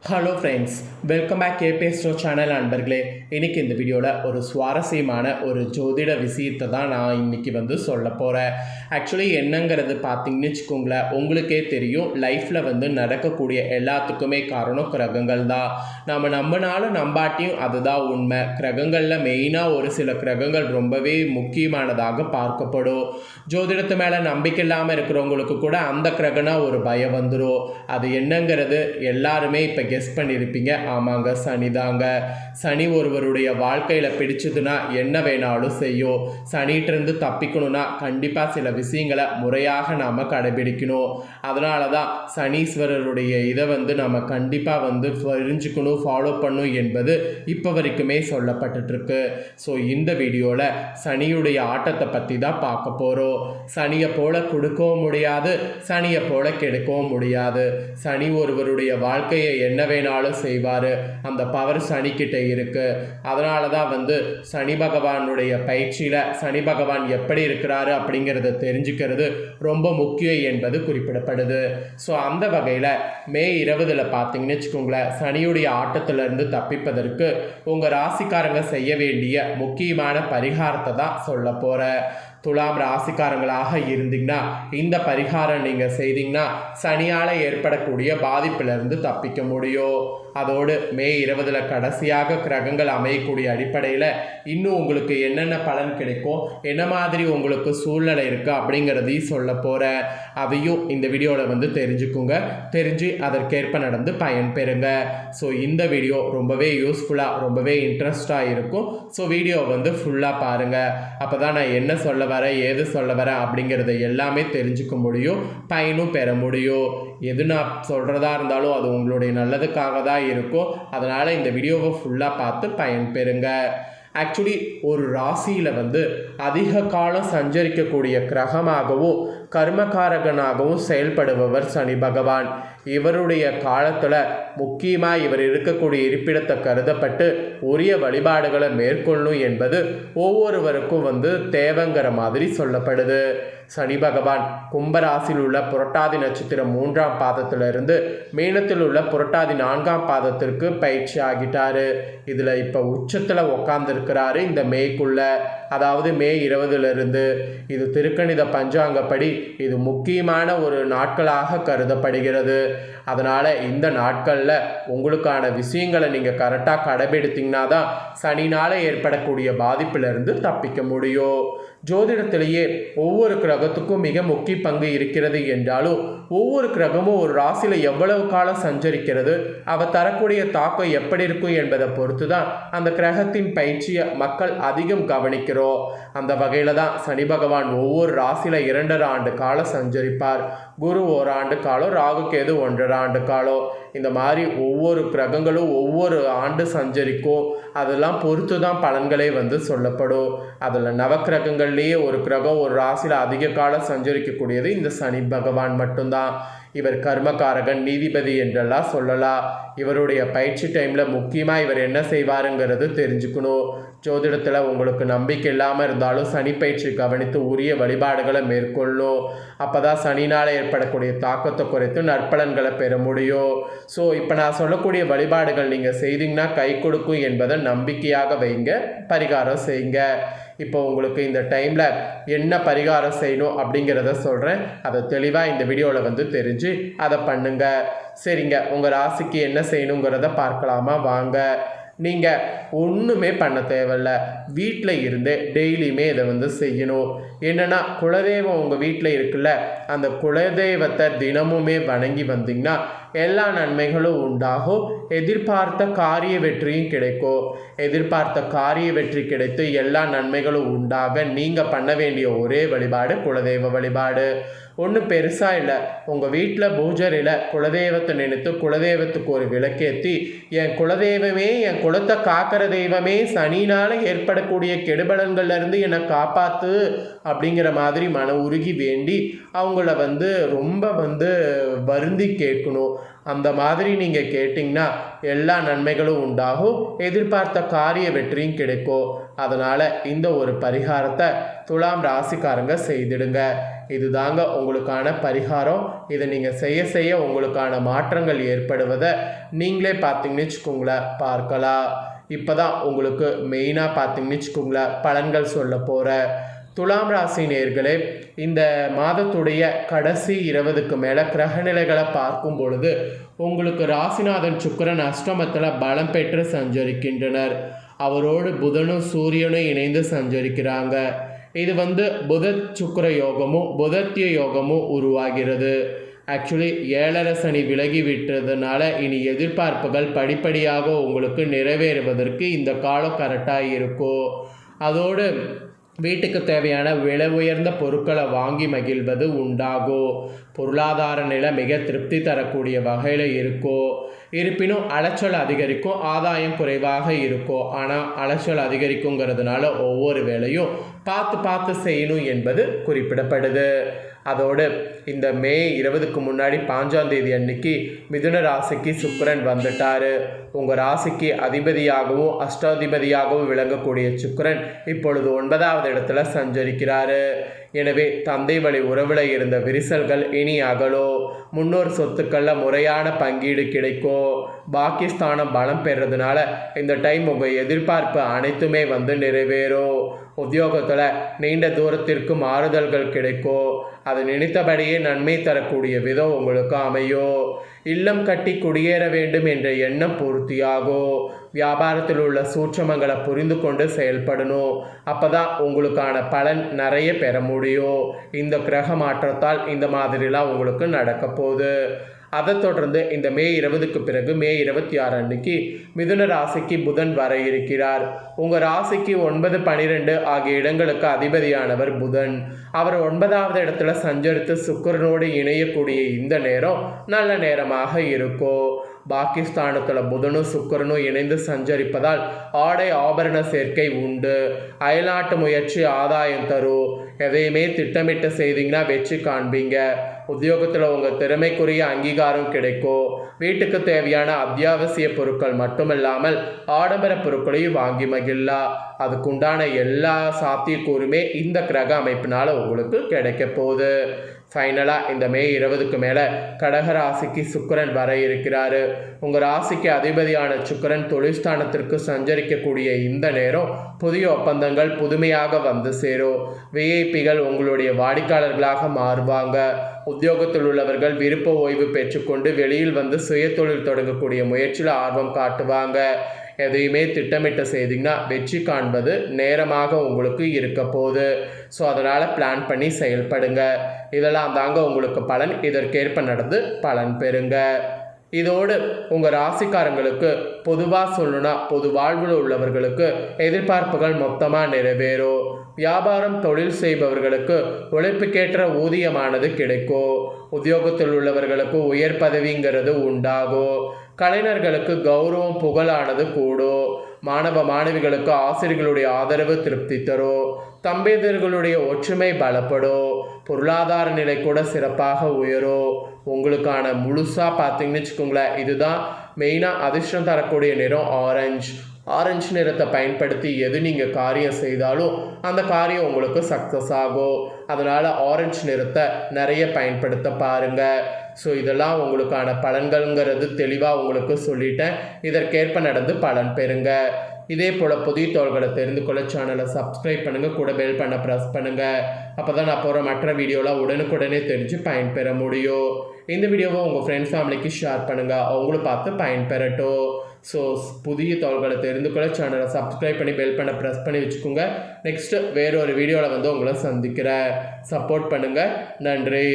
Hello friends, welcome back கேபிஎஸ்டோ channel நண்பர்களே. இன்றைக்கி இந்த வீடியோவில் ஒரு சுவாரஸ்யமான ஒரு ஜோதிட விஷயத்தை தான் நான் இன்றைக்கி சொல்ல போகிறேன். ஆக்சுவலி என்னங்கிறது பார்த்தீங்கன்னு வச்சுக்கோங்களேன், உங்களுக்கே தெரியும், லைஃப்பில் நடக்கக்கூடிய எல்லாத்துக்குமே காரணம் கிரகங்கள் தான். நம்ம நம்பினாலும் நம்பாட்டியும் அதுதான் உண்மை. கிரகங்களில் மெயினாக ஒரு சில கிரகங்கள் ரொம்பவே முக்கியமானதாக பார்க்கப்படும். ஜோதிடத்து மேலே நம்பிக்கை இல்லாமல் இருக்கிறவங்களுக்கு கூட அந்த கிரகனா ஒரு பயம் வந்துடும். அது என்னங்கிறது எல்லாருமே இப்போ கெஸ் பண்ணியிருப்பீங்க. ஆமாங்க, சனி தாங்க. சனி ஒருவருடைய வாழ்க்கையில் பிடிச்சதுன்னா என்ன வேணாலும் செய்யும். சனிகிட்டேருந்து தப்பிக்கணும்னா கண்டிப்பாக சில விஷயங்களை முறையாக நாம் கடைபிடிக்கணும். அதனால தான் சனீஸ்வரருடைய இதை நம்ம கண்டிப்பாக தெரிஞ்சுக்கணும், ஃபாலோ பண்ணணும் என்பது இப்போ வரைக்குமே சொல்லப்பட்டுருக்கு. ஸோ இந்த வீடியோவில் சனியுடைய ஆட்டத்தை பற்றி தான் பார்க்க போகிறோம். சனியை போல கொடுக்கவும் முடியாது, சனியை போல கெடுக்கவும் முடியாது. சனி ஒருவருடைய வாழ்க்கையை என்ன வேணாலும் செய்வார். அந்த பவர் சனிக்கிட்ட இருக்கு. அதனால தான் சனி பகவானுடைய பயிற்சியில் சனி பகவான் எப்படி இருக்கிறாரு அப்படிங்கிறத தெரிஞ்சுக்கிறது ரொம்ப முக்கியம் என்பது குறிப்பிடப்படுது. ஸோ அந்த வகையில் மே 20 பார்த்தீங்கன்னு வச்சுக்கோங்களேன், சனியுடைய ஆட்டத்திலிருந்து தப்பிப்பதற்கு உங்கள் ராசிக்காரங்க செய்ய வேண்டிய முக்கியமான பரிகாரத்தை தான் சொல்ல போகிறேன். துலாம் ராசிக்காரங்களாக இருந்தீங்கன்னா இந்த பரிகாரம் நீங்கள் செய்தீங்கன்னா சனியால் ஏற்படக்கூடிய பாதிப்பிலிருந்து தப்பிக்க முடியும். அதோடு மே 20 கடைசியாக கிரகங்கள் அமையக்கூடிய அடிப்படையில் இன்னும் உங்களுக்கு என்னென்ன பலன் கிடைக்கும், என்ன மாதிரி உங்களுக்கு சூழ்நிலை இருக்குது அப்படிங்கிறதையும் சொல்ல போகிறேன். அதையும் இந்த வீடியோவில் தெரிஞ்சுக்குங்க. தெரிஞ்சு அதற்கேற்ப நடந்து பயன்பெறுங்க. ஸோ இந்த வீடியோ ரொம்பவே யூஸ்ஃபுல்லாக, ரொம்பவே இன்ட்ரெஸ்டாக இருக்கும். ஸோ வீடியோ ஃபுல்லாக பாருங்கள். அப்போ தான் நான் என்ன சொல்ல வரேன், ஏது சொல்ல வரேன் அப்படிங்கிறத எல்லாமே தெரிஞ்சுக்க முடியும், பயனும் பெற முடியும். எது நான் சொல்கிறதா இருந்தாலும் அது உங்களுடைய நல்லதுக்காக தான் இருக்கும். அதனால் இந்த வீடியோவை ஃபுல்லாக பார்த்து பயன்பெறுங்க. ஆக்சுவலி ஒரு ராசியில் அதிக காலம் சஞ்சரிக்கக்கூடிய கிரகமாகவும் கர்மகாரகனாகவும் செயல்படுபவர் சனி பகவான். இவருடைய காலத்தில் முக்கியமாக இவர் இருக்கக்கூடிய இருப்பிடத்தை கருதப்பட்டு உரிய வழிபாடுகளை மேற்கொள்ளணும் என்பது ஒவ்வொருவருக்கும் தேவைங்கிற மாதிரி சொல்லப்படுது. சனி பகவான் கும்பராசியில் உள்ள புரட்டாதி நட்சத்திரம் 3ஆம் பாதத்திலிருந்து மீனத்தில் உள்ள புரட்டாதி 4ஆம் பாதத்திற்கு பயிற்சி ஆகிட்டாரு. இதில் இப்போ உச்சத்தில் உக்காந்துருக்கிறாரு இந்த மேக்குள்ள, அதாவது மே 20 இது திருக்கணித பஞ்சாங்கப்படி இது முக்கியமான ஒரு நாட்களாக கருதப்படுகிறது. அதனால் இந்த நாட்களில் உங்களுக்கான விஷயங்களை நீங்கள் கரெக்டாக கடைபிடித்தீங்கன்னா தான் சனினால் ஏற்படக்கூடிய பாதிப்பிலிருந்து தப்பிக்க முடியும். ஜோதிடத்திலேயே ஒவ்வொரு கிரகத்துக்கும் மிக முக்கிய பங்கு இருக்கிறது என்றாலும் ஒவ்வொரு கிரகமும் ஒரு ராசியில் எவ்வளவு காலம் சஞ்சரிக்கிறது, அவ தரக்கூடிய தாக்கம் எப்படி இருக்கும் என்பதை பொறுத்து தான் அந்த கிரகத்தின் பயிற்சியை மக்கள் அதிகம் கவனிக்கிறோம். அந்த வகையில் தான் சனி பகவான் ஒவ்வொரு ராசியில் 2.5 ஆண்டு காலம் சஞ்சரிப்பார். குரு 1 ஆண்டு காலம், ராகு கேது 1.5 ஆண்டு காலம். இந்த மாதிரி ஒவ்வொரு கிரகங்களும் ஒவ்வொரு ஆண்டு சஞ்சரிக்கும். அதெல்லாம் பொறுத்து தான் பலன்களே சொல்லப்படும். அதில் நவக்கிரகங்கள்லேயே ஒரு கிரகம் ஒரு ராசியில் அதிக காலம் சஞ்சரிக்கக்கூடியது இந்த சனி பகவான் மட்டும்தான். இவர் கர்மகாரகன், நீதிபதி என்றெல்லாம் சொல்லலாம். இவருடைய பயிற்சி டைமில் முக்கியமாக இவர் என்ன செய்வாருங்கிறது தெரிஞ்சுக்கணும். ஜோதிடத்தில் உங்களுக்கு நம்பிக்கை இல்லாமல் இருந்தாலும் சனி பயிற்சி கவனித்து உரிய வழிபாடுகளை மேற்கொள்ளும். அப்போ தான் சனினால் ஏற்படக்கூடிய தாக்கத்தை குறைத்து நற்பலன்களை பெற முடியும். ஸோ இப்போ நான் சொல்லக்கூடிய வழிபாடுகள் நீங்கள் செய்தீங்கன்னா கை கொடுக்கும் என்பதை நம்பிக்கையாக வைங்க, பரிகாரம் செய்யுங்க. இப்போ உங்களுக்கு இந்த டைமில் என்ன பரிகாரம் செய்யணும் அப்படிங்கிறத சொல்கிறேன். அதை தெளிவாக இந்த வீடியோவில் தெரிஞ்சு அதை பண்ணுங்க. சரிங்க, உங்கள் ராசிக்கு என்ன செய்யணுங்கிறத பார்க்கலாமா வாங்க. நீங்கள் ஒன்றுமே பண்ண தேவையில்ல, வீட்டில் இருந்தே டெய்லியுமே இதை செய்யணும். என்னென்னா, குலதெய்வம் உங்கள் வீட்டில் இருக்குல்ல, அந்த குலதெய்வத்தை தினமுமே வணங்கி வந்தீங்கன்னா எல்லா நன்மைகளும் உண்டாகும். எதிர்பார்த்த காரிய வெற்றியும் கிடைக்கும். எதிர்பார்த்த காரிய வெற்றி கிடைத்து எல்லா நன்மைகளும் உண்டாக நீங்கள் பண்ண வேண்டிய ஒரே வழிபாடு குலதெய்வ வழிபாடு. ஒன்றும் பெருசாக இல்லை. உங்கள் வீட்டில் பூஜரையில் குலதெய்வத்தை நினைத்து குலதெய்வத்துக்கு ஒரு விளக்கேற்றி, என் குலதெய்வமே, என் குலத்தை காக்கிற தெய்வமே, சனினால் ஏற்படக்கூடிய கெடுபலன்கள்லேருந்து என்னை காப்பாற்று அப்படிங்கிற மாதிரி மன உருகி வேண்டி அவங்கள ரொம்ப வருந்தி கேட்கணும். அந்த மாதிரி நீங்கள் கேட்டிங்கன்னா எல்லா நன்மைகளும் உண்டாகும், எதிர்பார்த்த காரிய வெற்றியும் கிடைக்கும். அதனால் இந்த ஒரு பரிகாரத்தை துலாம் ராசிக்காரங்க செய்திடுங்க. இதுதாங்க உங்களுக்கான பரிகாரம். இதை நீங்கள் செய்ய செய்ய உங்களுக்கான மாற்றங்கள் ஏற்படுவதை நீங்களே பார்த்தீங்கன்னு வச்சுக்கோங்களேன், பார்க்கலாம். இப்போ தான் உங்களுக்கு மெயினாக பார்த்தீங்கன்னு வச்சுக்கோங்களேன் பலன்கள் சொல்ல போகிற துலாம் ராசி நேயர்களே, இந்த மாதத்துடைய கடைசி 20க்கு மேலே கிரகநிலைகளை பார்க்கும் பொழுது உங்களுக்கு ராசிநாதன் சுக்கிரன் அஷ்டமத்தில் பலம் பெற்று சஞ்சரிக்கின்றனர். அவரோடு புதனும் சூரியனும் இணைந்து சஞ்சரிக்கிறாங்க. இது புத சுக்கிர யோகமும் புதத்திய யோகமும் உருவாகிறது. ஆக்சுவலி 7.5 சனி விலகி விட்டதுனால இனி எதிர்பார்ப்புகள் படிப்படியாக உங்களுக்கு நிறைவேறுவதற்கு இந்த காலம் கரெக்டாக இருக்கும். அதோடு வீட்டுக்கு தேவையான விலை உயர்ந்த பொருட்களை வாங்கி மகிழ்வது உண்டாகும். பொருளாதார நிலை மிக திருப்தி தரக்கூடிய வகையில் இருக்கும். இருப்பினும் அலைச்சல் அதிகரிக்கும், ஆதாயம் குறைவாக இருக்கும். ஆனால் அலைச்சல் அதிகரிக்குங்கிறதுனால ஒவ்வொரு வேலையும் பார்த்து பார்த்து செய்யணும் என்பது குறிப்பிடப்படுது. அதோடு இந்த மே 20க்கு முன்னாடி 5ஆம் தேதி அன்னைக்கு மிதுன ராசிக்கு சுக்கிரன் வந்துட்டார். உங்கள் ராசிக்கு அதிபதியாகவும் அஷ்டாதிபதியாகவும் விளங்கக்கூடிய சுக்கிரன் இப்பொழுது 9வது இடத்துல சஞ்சரிக்கிறாரு. எனவே தந்தை வழி உறவில் இருந்த விரிசல்கள் இனி அகலும். முன்னோர் சொத்துக்களில் முறையான பங்கீடு கிடைக்கும். பாகிஸ்தானம் பலம் பெறதுனால இந்த டைம் உங்கள் எதிர்பார்ப்பு அனைத்துமே நிறைவேறும். உத்தியோகத்தில் நீண்ட தூரத்திற்கு மாறுதல்கள் கிடைக்கும். அது நினைத்தபடியே நன்மை தரக்கூடிய விதம் உங்களுக்கு அமையும். இல்லம் கட்டி குடியேற வேண்டும் என்ற எண்ணம் பூர்த்தியாகும். வியாபாரத்தில் உள்ள சூட்சமங்களை புரிந்து கொண்டு செயல்படணும். அப்போ தான் உங்களுக்கான பலன் நிறைய பெற முடியும். இந்த கிரக மாற்றத்தால் இந்த மாதிரிலாம் உங்களுக்கு நடக்க போகுது. அதை தொடர்ந்து இந்த மே 20க்கு பிறகு மே 26 அன்னைக்கு மிதுன ராசிக்கு புதன் வர இருக்கிறார். உங்கள் ராசிக்கு 9, 12 ஆகிய இடங்களுக்கு அதிபதியானவர் புதன். அவர் 9வது இடத்துல சஞ்சரித்து சுக்கிரனோடு இணையக்கூடிய இந்த நேரம் நல்ல நேரமாக இருக்கும். பாகிஸ்தானத்தில் புதனும் சுக்கிரனும் இணைந்து சஞ்சரிப்பதால் ஆடை ஆபரண சேர்க்கை உண்டு. அயல்நாட்டு முயற்சி ஆதாயம் தரும். எதையுமே திட்டமிட்டு செய்தீங்கன்னா வெற்றி காண்பீங்க. உத்தியோகத்தில் உங்கள் திறமைக்குரிய அங்கீகாரம் கிடைக்கும். வீட்டுக்கு தேவையான அத்தியாவசிய பொருட்கள் மட்டுமில்லாமல் ஆடம்பர பொருட்களையும் வாங்கி மகிழலாம். அதுக்குண்டான எல்லா சாத்தியக்கூறுமே இந்த கிரக அமைப்பினால் உங்களுக்கு கிடைக்க போகுது. ஃபைனலாக இந்த மே 20க்கு மேலே கடக ராசிக்கு சுக்கிரன் வர இருக்கிறாரு. உங்கள் ராசிக்கு அதிபதியான சுக்கிரன் தொழில்ஸ்தானத்திற்கு சஞ்சரிக்கக்கூடிய இந்த நேரம் புதிய ஒப்பந்தங்கள் புதுமையாக சேரும். விஐபிகள் உங்களுடைய வாடிக்கையாளர்களாக மாறுவாங்க. உத்தியோகத்தில் உள்ளவர்கள் விருப்ப ஓய்வு பெற்றுக்கொண்டு வெளியில் சுய தொழில் தொடங்கக்கூடிய முயற்சியில் ஆர்வம் காட்டுவாங்க. எதையுமே திட்டமிட்டு செய்தீங்கன்னா வெற்றி காண்பது நேரமாக உங்களுக்கு இருக்க போகுது. ஸோ அதனால் பிளான் பண்ணி செயல்படுங்க. இதெல்லாம் தாங்க உங்களுக்கு பலன். இதற்கேற்ப நடந்து பலன் பெறுங்க. இதோடு உங்கள் ராசிக்காரங்களுக்கு பொதுவாக சொல்லணும்னா பொது வாழ்வில் உள்ளவர்களுக்கு எதிர்பார்ப்புகள் மொத்தமாக நிறைவேறும். வியாபாரம் தொழில் செய்பவர்களுக்கு உழைப்புக்கேற்ற ஊதியமானது கிடைக்கும். உத்தியோகத்தில் உள்ளவர்களுக்கு உயர் பதவிங்கிறது உண்டாகும். கலைஞர்களுக்கு கௌரவம் புகழானது கூடும். மாணவ மாணவிகளுக்கு ஆசிரியர்களுடைய ஆதரவு திருப்தி தரும். தம்பதியர்களுடைய ஒற்றுமை பலப்படும். பொருளாதார நிலை கூட சிறப்பாக உயரும். உங்களுக்கான முழுசாக பார்த்தீங்கன்னு வச்சுக்கோங்களேன், இதுதான் மெயினாக அதிர்ஷ்டம் தரக்கூடிய நிறம் ஆரஞ்சு நிறத்தை பயன்படுத்தி எது நீங்கள் காரியம் செய்தாலும் அந்த காரியம் உங்களுக்கு சக்ஸஸ் ஆகும். அதனால் ஆரஞ்சு நிறத்தை நிறைய பயன்படுத்த பாருங்கள். ஸோ இதெல்லாம் உங்களுக்கான பலன்கள்ங்கிறது தெளிவாக உங்களுக்கு சொல்லிட்டேன். இதற்கேற்ப நடந்து பலன் பெறுங்க. இதே போல் புதிய தகவல்களை தெரிந்து கொள்ள சேனலை சப்ஸ்கிரைப் பண்ணுங்கள், கூட பெல் பண்ண ப்ரெஸ் பண்ணுங்கள். அப்போ தான் நான் போகிற மற்ற வீடியோலாம் உடனுக்குடனே தெரிஞ்சு பயன்பெற முடியும். இந்த வீடியோவை உங்கள் ஃப்ரெண்ட்ஸ் ஃபேமிலிக்கு ஷேர் பண்ணுங்கள், அவங்களும் பார்த்து பயன்பெறட்டும். ஸோ புதிய தகவல்களை தெரிந்து கொள்ள சேனலை சப்ஸ்கிரைப் பண்ணி பெல் பண்ண ப்ரெஸ் பண்ணி வச்சுக்கோங்க. நெக்ஸ்ட்டு வேறு ஒரு வீடியோவில் உங்களை சந்திக்கிறேன். சப்போர்ட் பண்ணுங்கள். நன்றி.